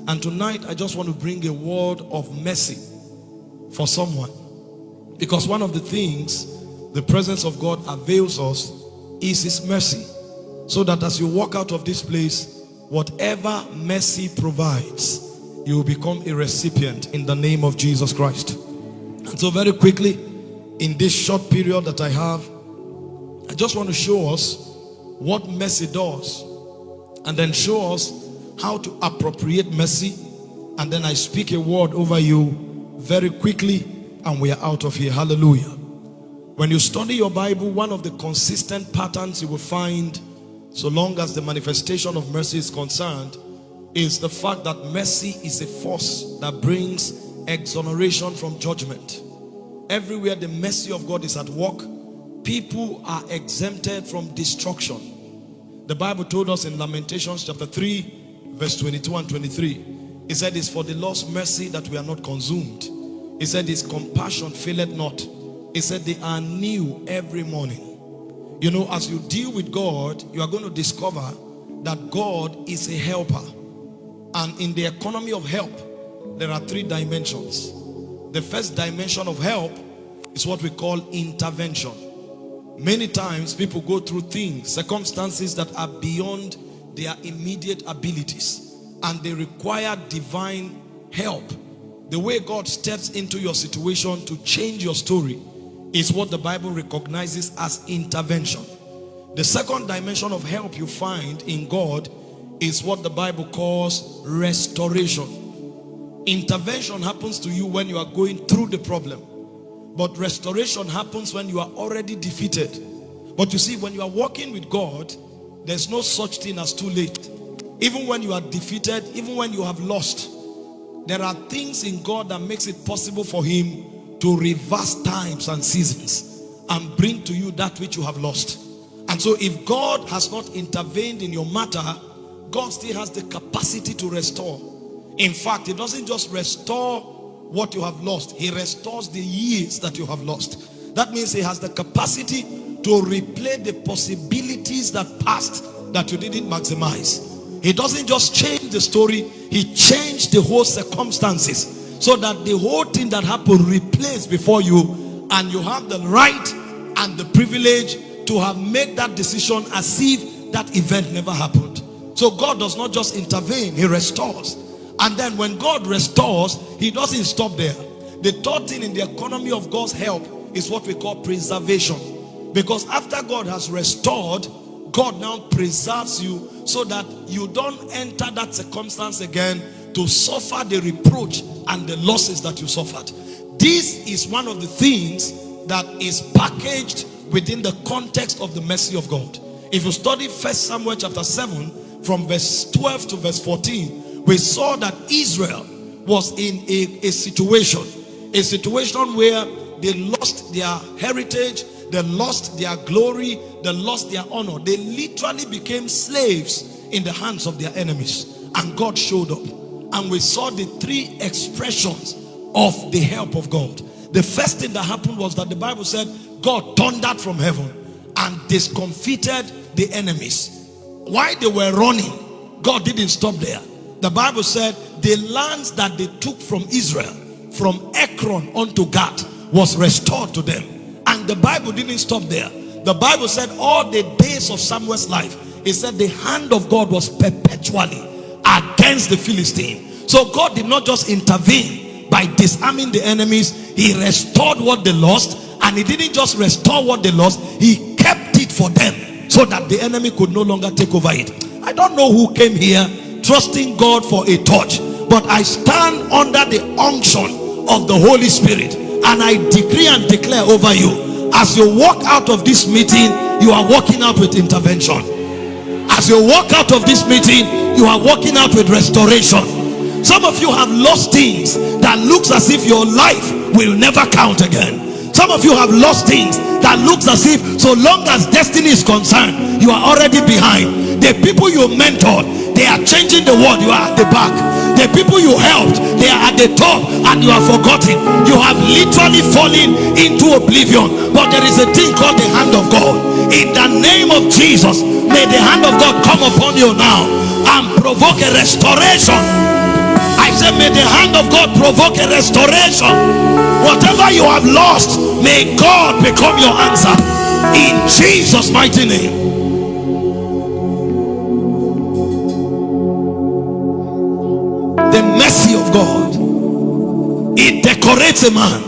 And tonight, I just want to bring a word of mercy for someone. Because one of the things the presence of God avails us is His mercy. So that as you walk out of this place, whatever mercy provides, you will become a recipient in the name of Jesus Christ. And so very quickly, in this short period that I have, I just want to show us what mercy does, and then show us how to appropriate mercy, and then I speak a word over you very quickly, and we are out of here. Hallelujah. When you study your Bible, one of the consistent patterns you will find, so long as the manifestation of mercy is concerned, is the fact that mercy is a force that brings exoneration from judgment. Everywhere the mercy of God is at work, people are exempted from destruction. The Bible told us in Lamentations chapter 3, verse 22 and 23, it said, "It's for the Lord's mercy that we are not consumed." He said, "His compassion faileth not." He said, "They are new every morning." You know, as you deal with God, you are going to discover that God is a helper. And in the economy of help, there are three dimensions. The first dimension of help is what we call intervention. Many times people go through things, circumstances that are beyond their immediate abilities, and they require divine help. The way God steps into your situation to change your story is what the Bible recognizes as intervention. The second dimension of help you find in God is what the Bible calls restoration. Intervention happens to you when you are going through the problem, but restoration happens when you are already defeated. But you see, when you are walking with God, there's no such thing as too late. Even when you are defeated, even when you have lost, there are things in God that makes it possible for Him to reverse times and seasons and bring to you that which you have lost. And so if God has not intervened in your matter, God still has the capacity to restore. In fact, He doesn't just restore what you have lost, He restores the years that you have lost. That means He has the capacity to replay the possibilities that passed that you didn't maximize. He doesn't just change the story, He changed the whole circumstances, so that the whole thing that happened replays before you, and you have the right and the privilege to have made that decision as if that event never happened. So God does not just intervene, He restores. And then when God restores, He doesn't stop there. The third thing in the economy of God's help is what we call preservation. Because after God has restored, God now preserves you so that you don't enter that circumstance again to suffer the reproach and the losses that you suffered. This is one of the things that is packaged within the context of the mercy of God. If you study 1 Samuel chapter 7 from verse 12 to verse 14, we saw that Israel was in a situation where they lost their heritage, they lost their glory, they lost their honor. They literally became slaves in the hands of their enemies. And God showed up. And we saw the three expressions of the help of God. The first thing that happened was that the Bible said God thundered from heaven and discomfited the enemies. While they were running, God didn't stop there. The Bible said the lands that they took from Israel, from Ekron unto Gath, was restored to them. And the Bible didn't stop there. The Bible said all the days of Samuel's life, it said the hand of God was perpetually against the Philistine. So God did not just intervene by disarming the enemies, He restored what they lost. And He didn't just restore what they lost, He kept it for them so that the enemy could no longer take over it. I don't know who came here trusting God for a touch, but I stand under the unction of the Holy Spirit, and I decree and declare over you, as you walk out of this meeting, you are walking out with intervention. As you walk out of this meeting, you are walking out with restoration. Some of you have lost things that looks as if your life will never count again. Some of you have lost things that looks as if so long as destiny is concerned, you are already behind. The people you mentored, they are changing the world, you are at the back. The people you helped, they are at the top and you are forgotten. You have literally fallen into oblivion. But there is a thing called the hand of God. In the name of Jesus, may the hand of God come upon you now and provoke a restoration. the hand of God provoke a restoration. Whatever you have lost, may God become your answer in Jesus' mighty name. The mercy of God, it decorates a man.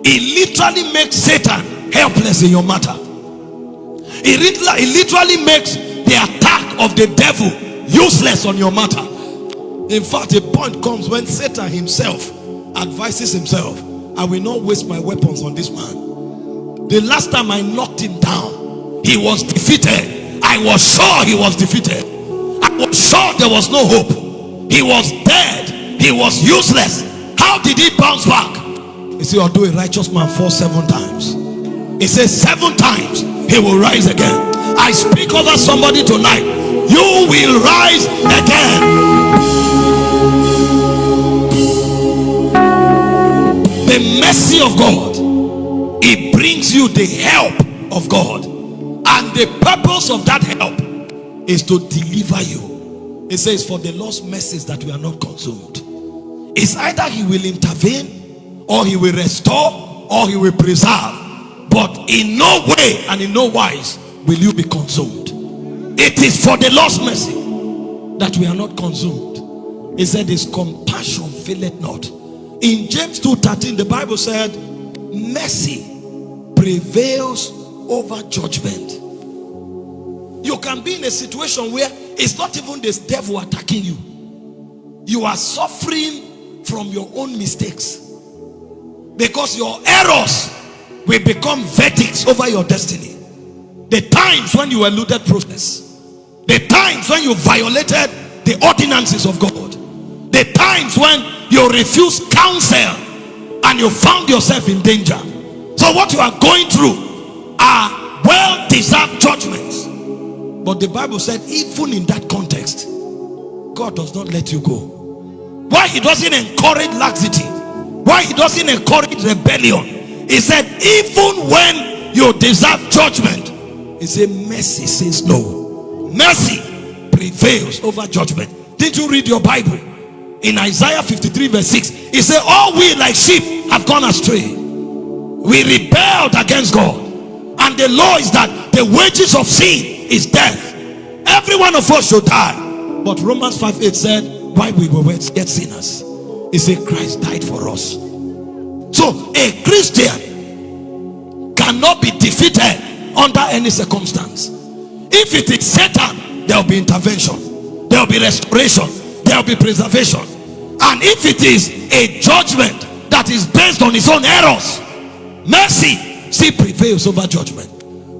It literally makes Satan helpless in your matter. It literally makes the attack of the devil useless on your matter. In fact, a point comes when Satan himself advises himself, I will not waste my weapons on this man. The last time I knocked him down, he was defeated. I was sure he was defeated. I was sure there was no hope. He was dead. He was useless. How did he bounce back? He said, although a righteous man falls 7 times, he says 7 times he will rise again. I speak over somebody tonight. You will rise again. The mercy of God, it brings you the help of God, and the purpose of that help is to deliver you. It says, for the Lord's mercies that we are not consumed. It's either he will intervene, or he will restore, or he will preserve, but in no way and in no wise will you be consumed. It is for the Lord's mercy that we are not consumed. He said his compassion faileth not. In James 2:13, the Bible said mercy prevails over judgment. You can be in a situation where it's not even this devil attacking you. You are suffering from your own mistakes, because your errors will become verdicts over your destiny. The times when you eluded process, the times when you violated the ordinances of God, the times when you refused counsel and you found yourself in danger. So what you are going through are well-deserved judgments. But the Bible said even in that context, God does not let you go. Why he doesn't encourage laxity, why he doesn't encourage rebellion, he said even when you deserve judgment, he said mercy says no. Mercy prevails over judgment. Did you read your Bible? In Isaiah 53 verse 6, he said all we like sheep have gone astray. We rebelled against God, and the law is that the wages of sin is death. Every one of us should die. But Romans 5:8 said, while we were yet sinners, he said Christ died for us. So a Christian cannot be defeated under any circumstance. If it is Satan, there will be intervention, there will be restoration, there will be preservation. And if it is a judgment that is based on his own errors, mercy still prevails over judgment.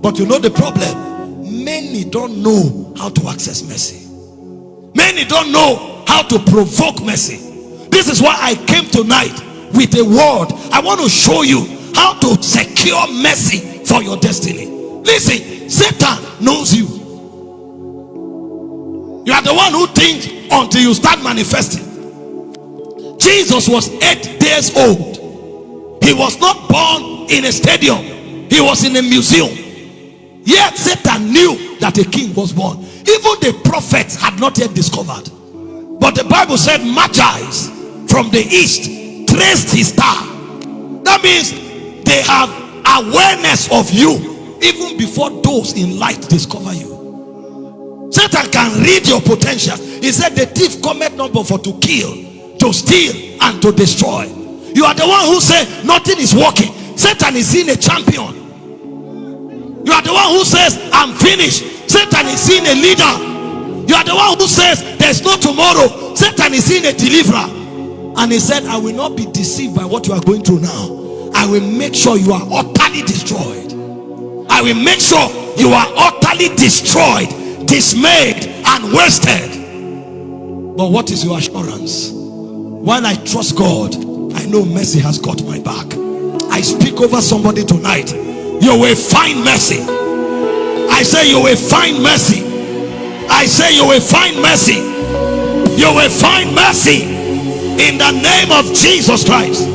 But you know the problem, many don't know how to access mercy. Many don't know how to provoke mercy. This is why I came tonight with a word. I want to show you how to secure mercy for your destiny. Listen, Satan knows you. You are the one who thinks until you start manifesting. Jesus was 8 days old. He was not born in a stadium. He was in a museum. Yet Satan knew that a king was born. Even the prophets had not yet discovered. But the Bible said Magi's from the east traced his star. That means they have awareness of you even before those in light discover you. Satan can read your potential. He said the thief cometh not but for to kill, to steal, and to destroy. You are the one who said nothing is working. Satan is seeing a champion. You are the one who says I'm finished. Satan is seeing a leader. You are the one who says there's no tomorrow. Satan is seeing a deliverer. And he said, I will not be deceived by what you are going through now. I will make sure you are utterly destroyed. I will make sure you are utterly destroyed, dismayed, and wasted. But what is your assurance? When I trust God, I know mercy has got my back. I speak over somebody tonight. You will find mercy. I say you will find mercy. I say you will find mercy. You will find mercy in the name of Jesus Christ.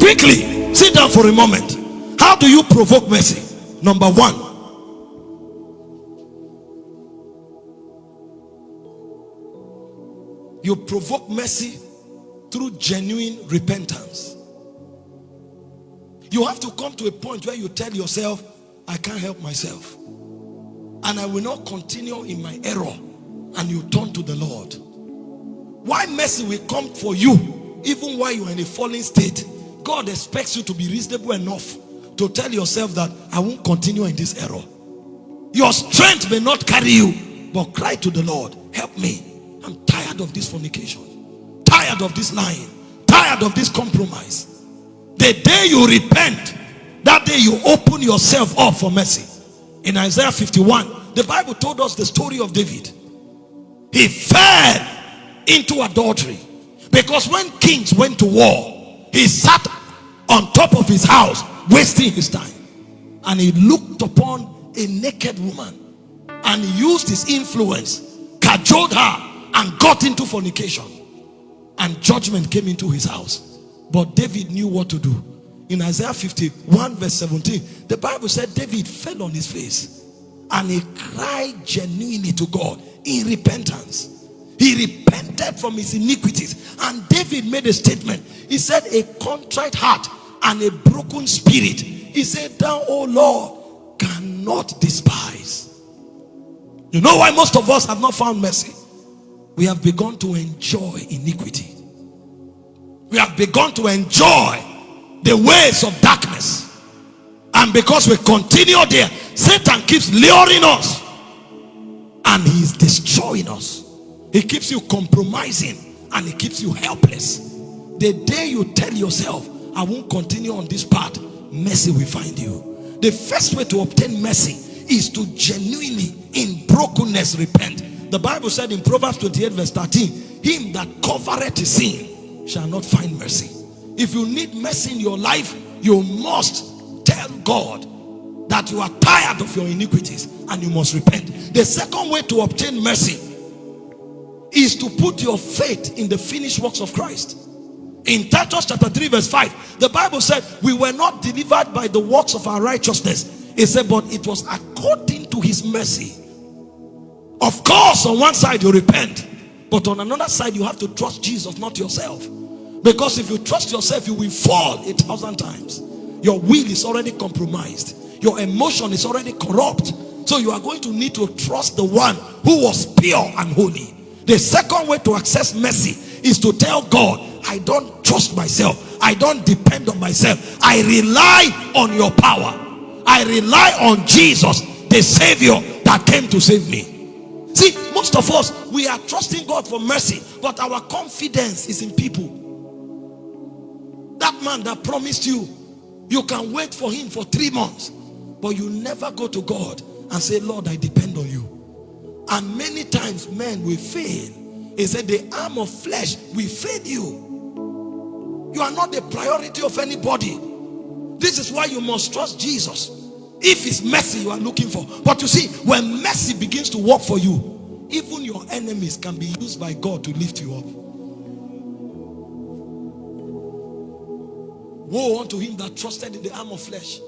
Quickly, sit down for a moment. How do you provoke mercy? Number one, You provoke mercy through genuine repentance. You have to come to a point where you tell yourself, I can't help myself, and I will not continue in my error, and you turn to the Lord. Why mercy will come for you even while you are in a fallen state? God expects you to be reasonable enough to tell yourself that I won't continue in this error. Your strength may not carry you, but cry to the Lord, help me. I'm tired of this fornication, tired of this lying, tired of this compromise. The day you repent, that day you open yourself up for mercy. In Isaiah 51, the Bible told us the story of David. He fell into adultery because when kings went to war, he sat on top of his house wasting his time, and he looked upon a naked woman and he used his influence, cajoled her, and got into fornication, and judgment came into his house. But David knew what to do. In Isaiah 51 verse 17, the Bible said David fell on his face and he cried genuinely to God in repentance. He repented from his iniquities, and David made a statement. He said, a contrite heart and a broken spirit, he said, thou, O Lord, cannot despise. You know why most of us have not found mercy? We have begun to enjoy iniquity. We have begun to enjoy the ways of darkness, and because we continue there, Satan keeps luring us and he is destroying us. He keeps you compromising and he keeps you helpless. The day you tell yourself, I won't continue on this path, mercy will find you. The first way to obtain mercy is to genuinely, in brokenness, repent. The Bible said in Proverbs 28 verse 13, him that covereth his sin shall not find mercy. If you need mercy in your life, you must tell God that you are tired of your iniquities and you must repent. The second way to obtain mercy is to put your faith in the finished works of Christ. In Titus chapter 3 verse 5, the Bible said we were not delivered by the works of our righteousness. It said, but it was according to his mercy. Of course, on one side you repent, but on another side you have to trust Jesus, not yourself. Because if you trust yourself, you will fall 1,000 times. Your will is already compromised. Your emotion is already corrupt. So you are going to need to trust the one who was pure and holy. The second way to access mercy is to tell God, I don't trust myself. I don't depend on myself. I rely on your power. I rely on Jesus, the Savior that came to save me. See, most of us, we are trusting God for mercy, but our confidence is in people. That man that promised you, you can wait for him for 3 months, but you never go to God and say, Lord, I depend on you. And many times men will fail. He said the arm of flesh will fail you. You are not the priority of anybody. This is why you must trust Jesus. If it's mercy you are looking for. But you see, when mercy begins to work for you, even your enemies can be used by God to lift you up. Woe unto him that trusted in the arm of flesh.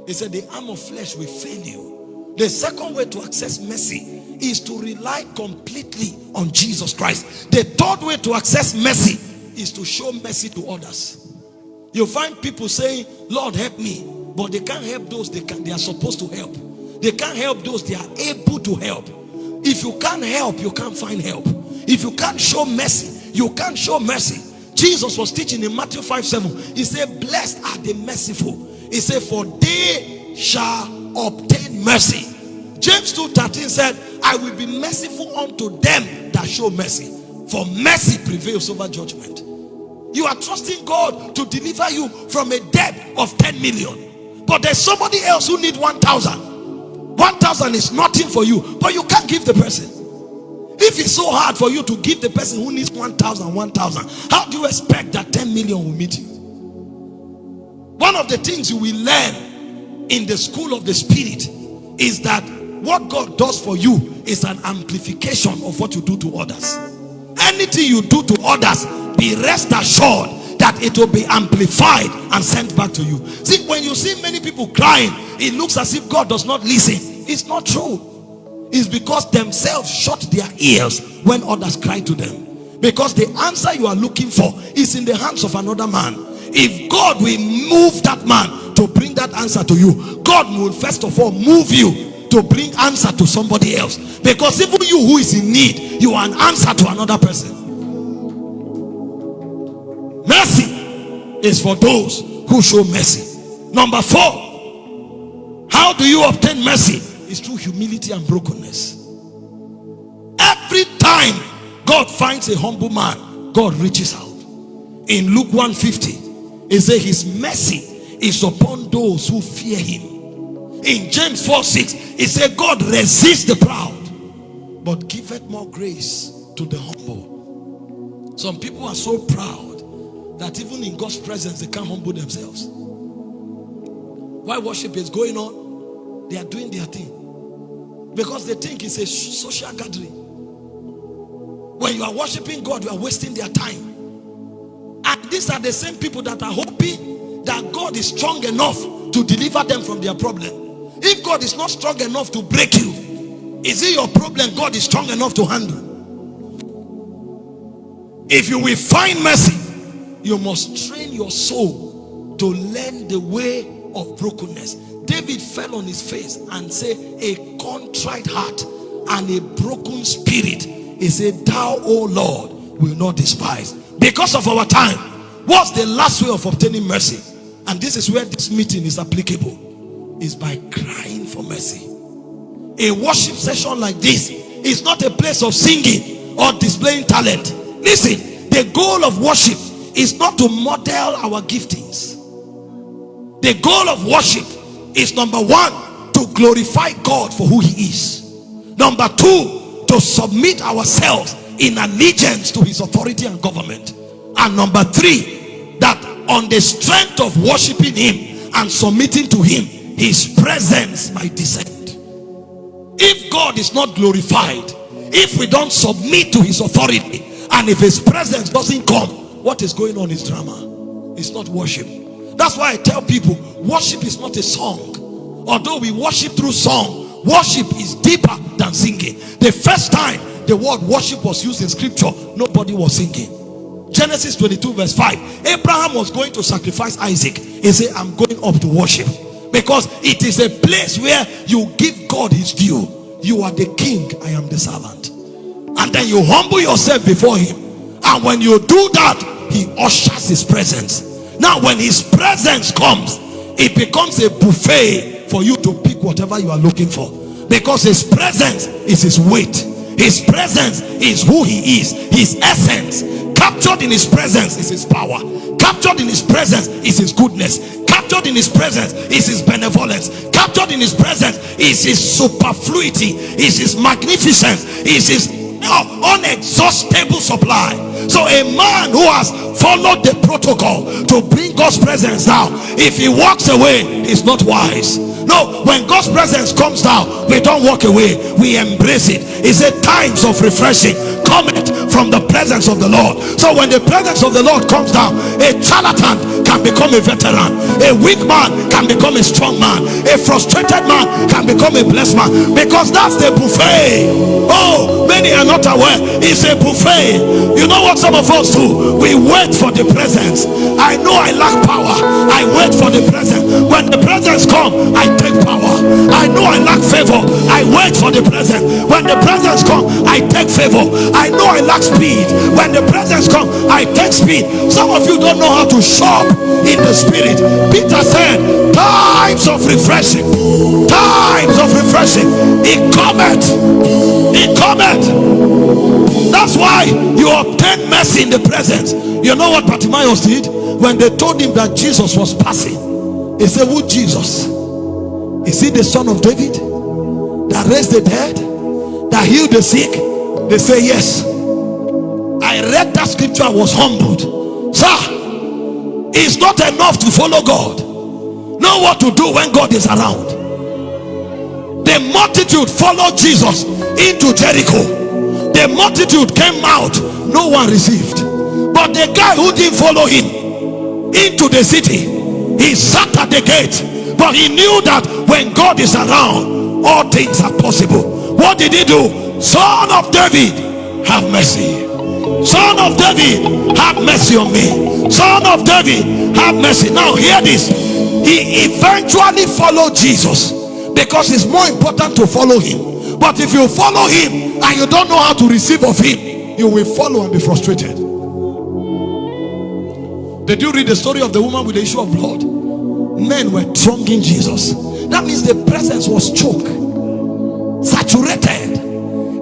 He said the arm of flesh will fail you. The second way to access mercy is to rely completely on Jesus Christ. The third way to access mercy is to show mercy to others. You find people saying, Lord, help me, but they can't help those they are supposed to help. They can't help those they are able to help. If you can't help, you can't find help. If you can't show mercy, you can't show mercy. Jesus was teaching in Matthew 5:7. He said, blessed are the merciful. He said, for they shall obtain mercy. James 2:13 said, I will be merciful unto them that show mercy, for mercy prevails over judgment. You are trusting God to deliver you from a debt of 10 million, but there's somebody else who needs 1,000. 1,000 is nothing for you, but you can't give the person. If it's so hard for you to give the person who needs 1,000, how do you expect that 10 million will meet you? One of the things you will learn in the school of the Spirit is that what God does for you is an amplification of what you do to others. Anything you do to others, be rest assured that it will be amplified and sent back to you. See, when you see many people crying, it looks as if God does not listen. It's not true. It's because themselves shut their ears when others cry to them. Because the answer you are looking for is in the hands of another man. If God will move that man to bring that answer to you, God will first of all move you to bring answer to somebody else. Because even you who is in need, you are an answer to another person. Mercy is for those who show mercy. Number 4, how do you obtain mercy? It's through humility and brokenness. Every time God finds a humble man, God reaches out. In Luke 1:50, it says his mercy is upon those who fear him. In James 4:6, it says God resists the proud, but giveth more grace to the humble. Some people are so proud that even in God's presence they can't humble themselves. While worship is going on, they are doing their thing because they think it's a social gathering. When you are worshiping God, you are wasting their time. And these are the same people that are hoping that God is strong enough to deliver them from their problem. If God is not strong enough to break you, is it your problem God is strong enough to handle? If you will find mercy, you must train your soul to learn the way of brokenness. David fell on his face and said, a contrite heart and a broken spirit, he said, thou, O Lord, will not despise. Because of our time, what's the last way of obtaining mercy? And this is where this meeting is applicable, is by crying for mercy. A worship session like this is not a place of singing or displaying talent. Listen, the goal of worship is not to model our giftings. The goal of worship is, number 1, to glorify God for who he is. Number 2, to submit ourselves in allegiance to his authority and government. And number 3, that on the strength of worshiping him and submitting to him, his presence might descend. If God is not glorified, if we don't submit to his authority, and if his presence doesn't come, what is going on is drama. It's not worship. That's why I tell people, worship is not a song. Although we worship through song, worship is deeper than singing. The first time the word worship was used in scripture, nobody was singing. Genesis 22:5, Abraham was going to sacrifice Isaac. He said, I'm going up to worship, because it is a place where you give God his due. You are the king, I am the servant. And then you humble yourself before him, and when you do that, he ushers his presence. Now when his presence comes, it becomes a buffet for you to pick whatever you are looking for, because his presence is his weight. His presence is who he is, his essence. Captured in his presence is his power. Captured in his presence is his goodness. Captured in his presence is his benevolence. Captured in his presence is his superfluity, is his magnificence, is his unexhaustible supply. So a man who has followed the protocol to bring God's presence down, if he walks away, he's not wise. No, when God's presence comes down, we don't walk away, we embrace it. It's a times of refreshing cometh from the presence of the Lord. So when the presence of the Lord comes down, a charlatan can become a veteran, a weak man can become a strong man, a frustrated man can become a blessed man, because that's the buffet. Oh, many are not aware, it's a buffet. You know what some of us do? We wait for the presence. I know I lack power, I wait for the presence. When the presence comes, I take power. I know I lack favor, I wait for the presence. When the presence comes, I take favor. I know I lack speed. When the presence comes, I take speed. Some of you don't know how to shop in the spirit. Peter said, times of refreshing, times of refreshing, it cometh, it cometh. That's why you obtain mercy in the presence. You know what Bartimaeus did? When they told him that Jesus was passing, he said, who Jesus? Is he the son of David that raised the dead, that healed the sick? They say yes. I read that scripture, I was humbled. Sir, it's not enough to follow God. Know what to do when God is around. The multitude followed Jesus into Jericho. The multitude came out, no one received. But the guy who didn't follow him into the city, he sat at the gate, but he knew that when God is around, all things are possible. What did he do? Son of David, have mercy. Son of David, have mercy on me. Son of David, have mercy. Now hear this. He eventually followed Jesus because it's more important to follow him. But if you follow him and you don't know how to receive of him, you will follow and be frustrated. Did you read the story of the woman with the issue of blood? Men were thronging Jesus. That means the presence was choked, saturated.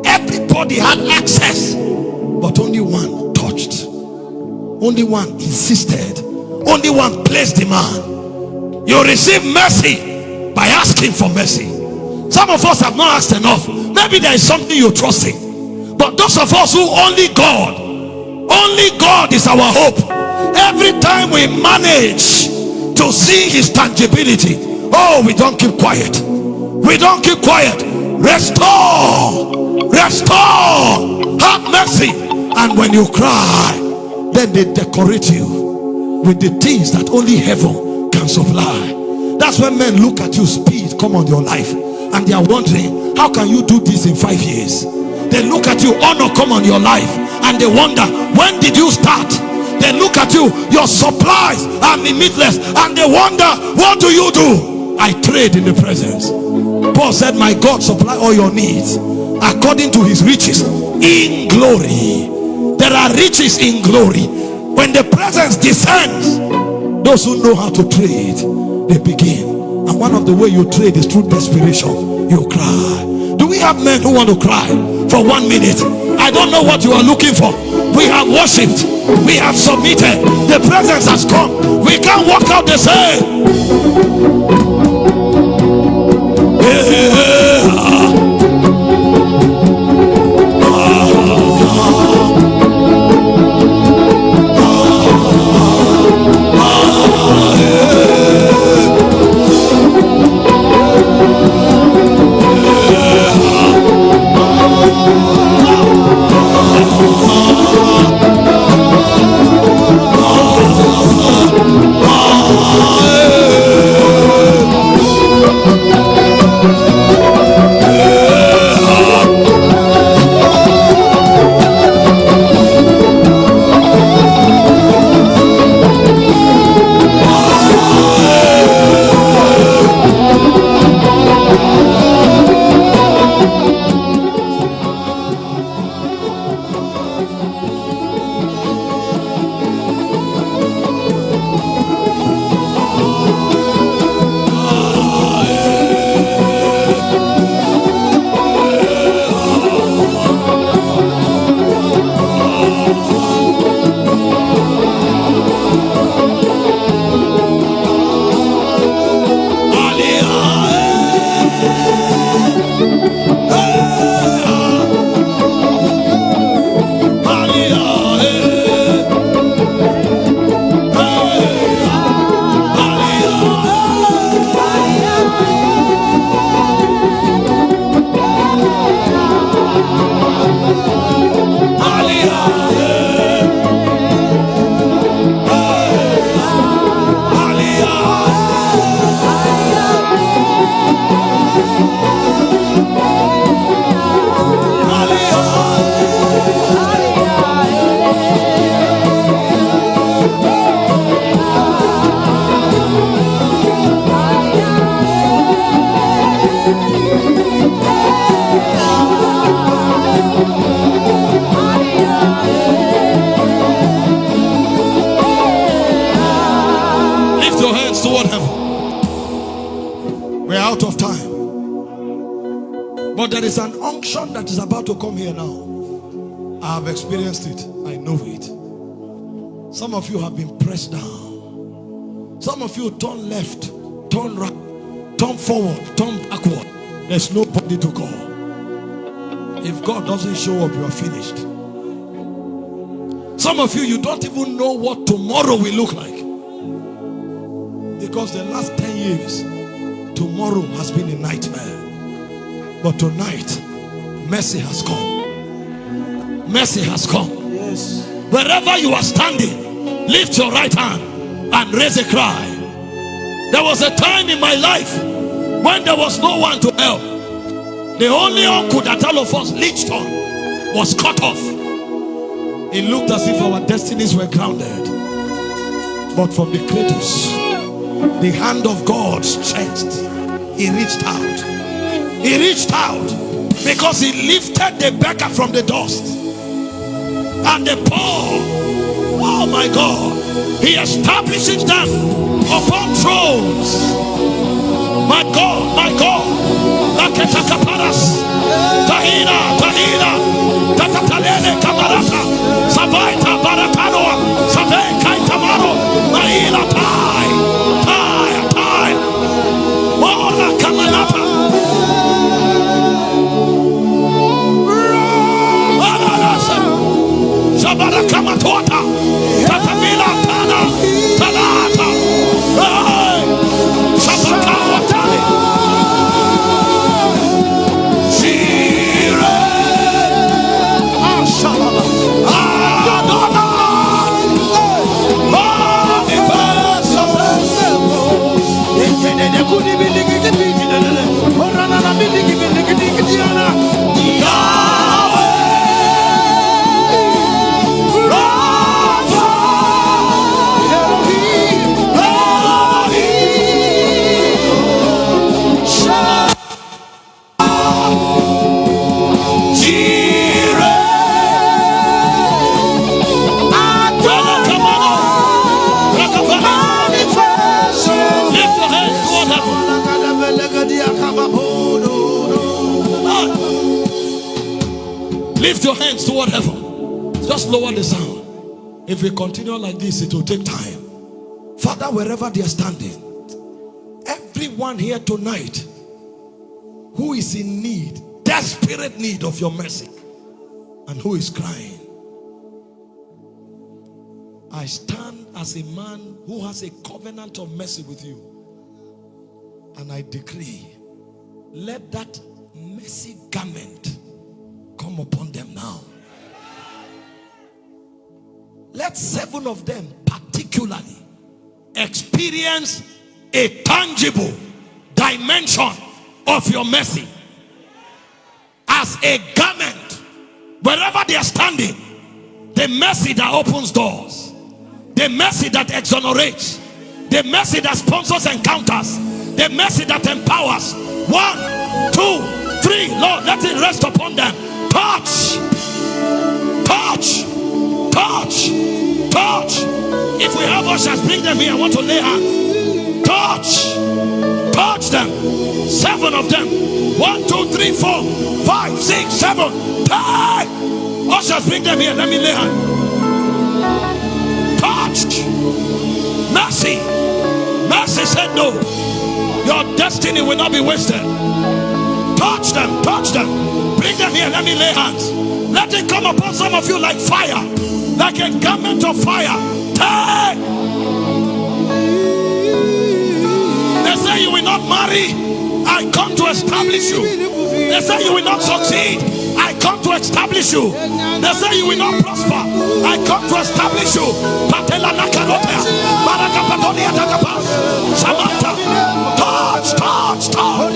Everybody had access, but only one touched. Only one insisted. Only one placed demand. You receive mercy by asking for mercy. Some of us have not asked enough. Maybe there is something you're trusting, but those of us who only God is our hope. Every time we manage to see his tangibility, oh, we don't keep quiet. We don't keep quiet. Restore, have mercy. And when you cry, then they decorate you with the things that only heaven can supply. That's when men look at you, speed come on your life, and they are wondering, how can you do this in 5 years? They look at you, honor come on your life, and they wonder, when did you start? They look at you, your supplies are limitless, and they wonder, what do you do? I trade in the presence. Paul said, my God supply all your needs according to his riches in glory. There are riches in glory. When the presence descends, those who know how to trade, they begin. And one of the way you trade is through desperation. You cry. Do we have men who want to cry for 1 minute? I don't know what you are looking for. We have worshipped, we have submitted, the presence has come. We can't walk out the same. There is an unction that is about to come here now. I have experienced it. I know it. Some of you have been pressed down. Some of you turn left, turn right, turn forward, turn backward. There's nobody to call. If God doesn't show up, you are finished. Some of you, you don't even know what tomorrow will look like. Because the last 10 years, tomorrow has been a nightmare. But tonight, mercy has come. Mercy has come. Yes. Wherever you are standing, lift your right hand and raise a cry. There was a time in my life when there was no one to help. The only uncle that all of us leached on was cut off. It looked as if our destinies were grounded. But from the cradles, the hand of God stretched. He reached out. He reached out because he lifted the beggar from the dust and the poor. Oh my God. He establishes them upon thrones. My God, my God. Laketakaparas. Tahina, Tahina. Tatatalene Kamarata. Savaita Baratanoa. Savei Kaitamaro. Maila Tai. Tai, Tai. Mora Kamanata. Shabarakamatuata. Tatavila Tana. Tanata. Shabakawatani. Shire. Shababa. Adonai. Lift your hands toward heaven. Just lower the sound. If we continue like this, it will take time. Father, wherever they are standing, everyone here tonight who is in need, desperate need of your mercy, and who is crying, I stand as a man who has a covenant of mercy with you, and I decree, let that mercy garment come upon them now. Let 7 of them particularly experience a tangible dimension of your mercy as a garment. Wherever they are standing, the mercy that opens doors, the mercy that exonerates, the mercy that sponsors encounters, the mercy that empowers. 1, 2, 3, Lord, let it rest upon them. Touch, touch, touch, touch. If we have ushers, bring them here. I want to lay hands. Touch, touch them. 7 of them. 1, 2, 3, 4, 5, 6, 7. Hey! Ushers, bring them here. Let me lay hands. Touch. Mercy. Mercy said no. Your destiny will not be wasted. Touch them, touch them. Bring them here, let me lay hands. Let it come upon some of you like fire, like a garment of fire. Hey! They say you will not marry, I come to establish you. They say you will not succeed, I come to establish you. They say you will not prosper, I come to establish you. Patela Nakarotea, Barakapatonia Dakapas, Samantha, touch, touch, touch.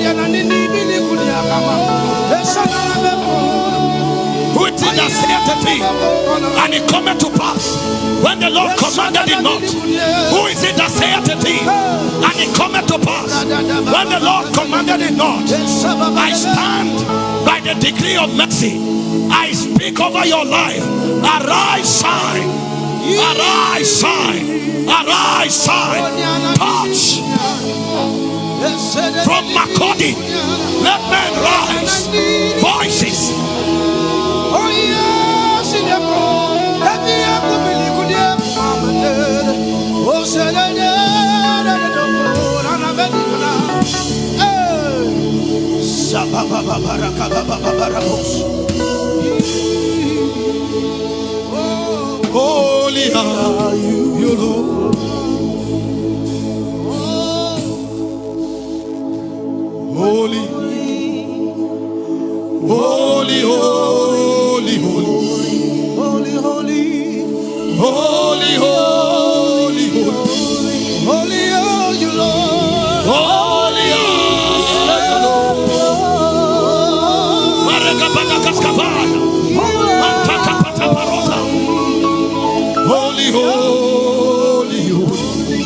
Who it is that saith the thing, and it cometh to pass when the Lord commanded it not? Who is it that saith the thing, and it cometh to pass when the Lord commanded it not? I stand by the decree of mercy. I speak over your life. Arise, shine. Arise, shine. Arise, shine. Touch. From Makodi, let men rise. Voices. Oh yes, in the holy are you, Lord. Holy, holy, holy, holy, holy, holy, holy, holy, holy are you, Lord. Holy are you, Lord. Maraka Bana Kaskavaya, Mantaka Pataparota, Holy, holy, holy.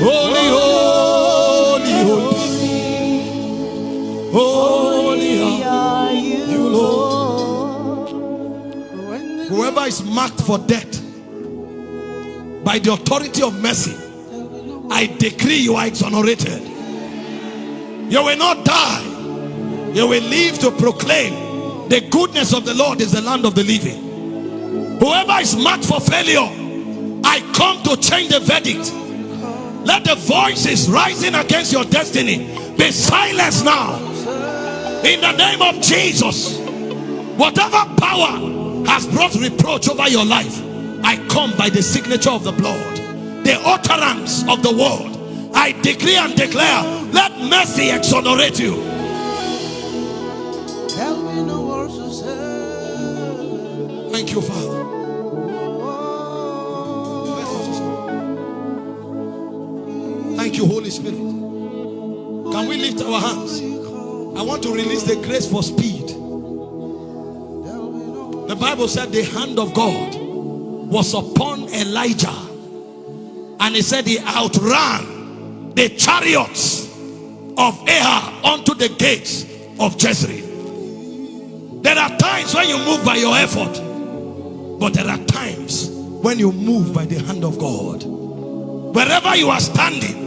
Holy, holy, holy. Holy are you, Lord. Whoever is marked for death, by the authority of mercy, I decree you are exonerated. You will not die. You will live to proclaim the goodness of the Lord is the land of the living. Whoever is marked for failure, I come to change the verdict. Let the voices rising against your destiny be silenced now. In the name of Jesus. Whatever power has brought reproach over your life, I come by the signature of the blood, the utterance of the word. I decree and declare, let mercy exonerate you. Thank you, Father. Thank you, Holy Spirit. Can we lift our hands? I want to release the grace for speed. The Bible said the hand of God was upon Elijah, and he said he outran the chariots of Ahab unto the gates of Jezreel. There are times when you move by your effort, but there are times when you move by the hand of God. Wherever you are standing,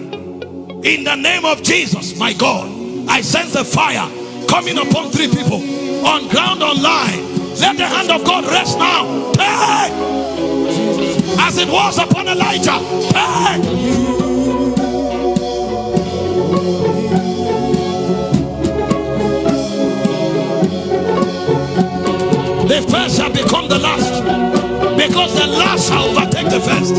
in the name of Jesus, my God, I sense the fire coming upon 3 people on ground, online. Let the hand of God rest now. Take, as it was upon Elijah. Take. The first shall become the last, because the last shall overtake the first.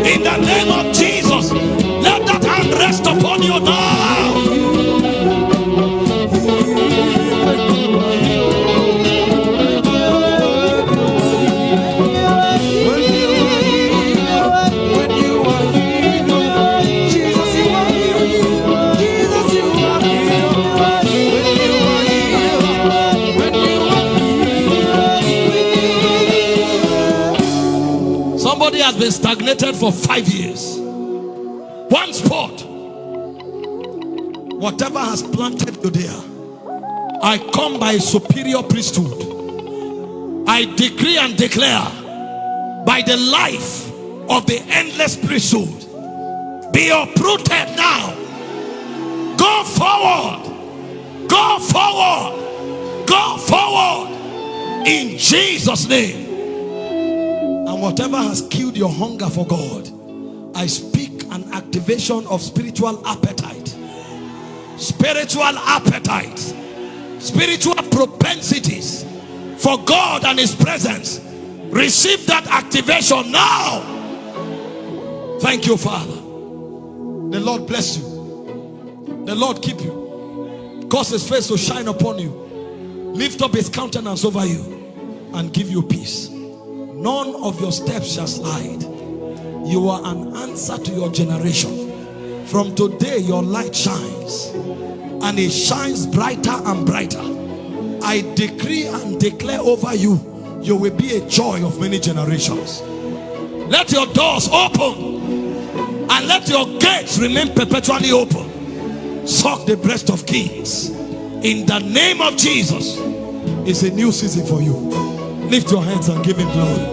In the name of Jesus, let that hand rest upon you now. Somebody has been stagnated for 5 years. One spot. Whatever has planted you there, I come by superior priesthood. I decree and declare, by the life of the endless priesthood, be uprooted now. Go forward. Go forward. Go forward. In Jesus' name. And whatever has killed your hunger for God, I speak an activation of spiritual appetite. Spiritual appetite. Spiritual propensities for God and His presence. Receive that activation now. Thank you, Father. The Lord bless you. The Lord keep you. Cause His face to shine upon you. Lift up His countenance over you and give you peace. None of your steps shall slide. You are an answer to your generation. From today your light shines, and it shines brighter and brighter. I decree and declare over you, you will be a joy of many generations. Let your doors open, and let your gates remain perpetually open. Suck the breast of kings. In the name of Jesus, it's a new season for you. Lift your hands and give Him glory.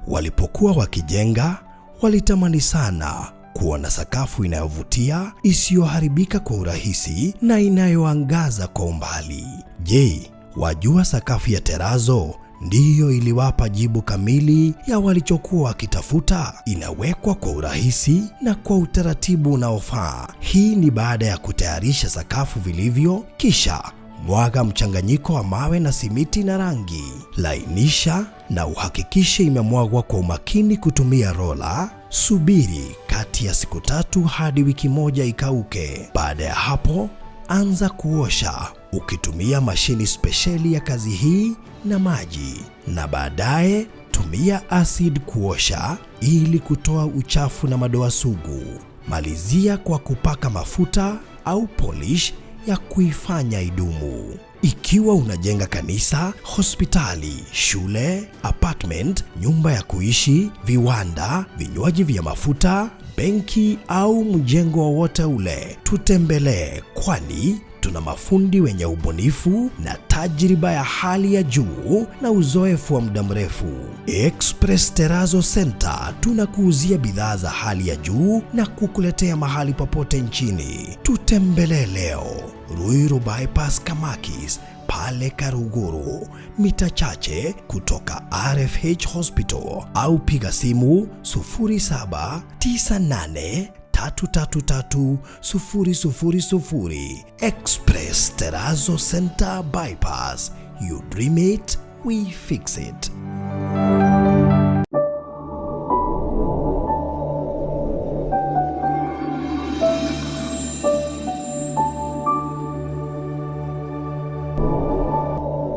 Walipokuwa wakijenga, walitamani sana kuona sakafu inayovutia, isiyoharibika kwa urahisi na inayoangaza kwa umbali. Je, wajua sakafu ya terazo ndiyo iliwapa jibu kamili ya walichokuwa wakitafuta? Inawekwa kwa urahisi na kwa utaratibu unaofaa. Hii ni baada ya kutayarisha sakafu vilivyo, kisha mwaga mchanganyiko wa mawe na simiti na rangi. Lainisha na uhakikishe imemwagwa kwa umakini kutumia rola. Subiri kati ya siku 3 hadi wiki 1 ikauke. Baada ya hapo, anza kuosha ukitumia mashini spesheli ya kazi hii na maji, na baadaye tumia acid kuosha ili kutoa uchafu na madoa sugu. Malizia kwa kupaka mafuta au polish ya kuifanya idumu. Ikiwa unajenga kanisa, hospitali, shule, apartment, nyumba ya kuishi, viwanda, vinywaji vya mafuta, benki au mjengo wowote ule, tutembelee, kwani tuna mafundi wenye ubunifu na tajriba ya hali ya juu na uzoefu wa muda mrefu. Express Terrazzo Center tunakuuzia bidhaa za hali ya juu na kukuletea mahali popote nchini. Tutembelee leo, Ruiru Bypass Kamakis, pale Karuguru, mita chache kutoka RFH Hospital, au piga simu 0798333000. Express Terrazzo Center Bypass. You dream it, we fix it.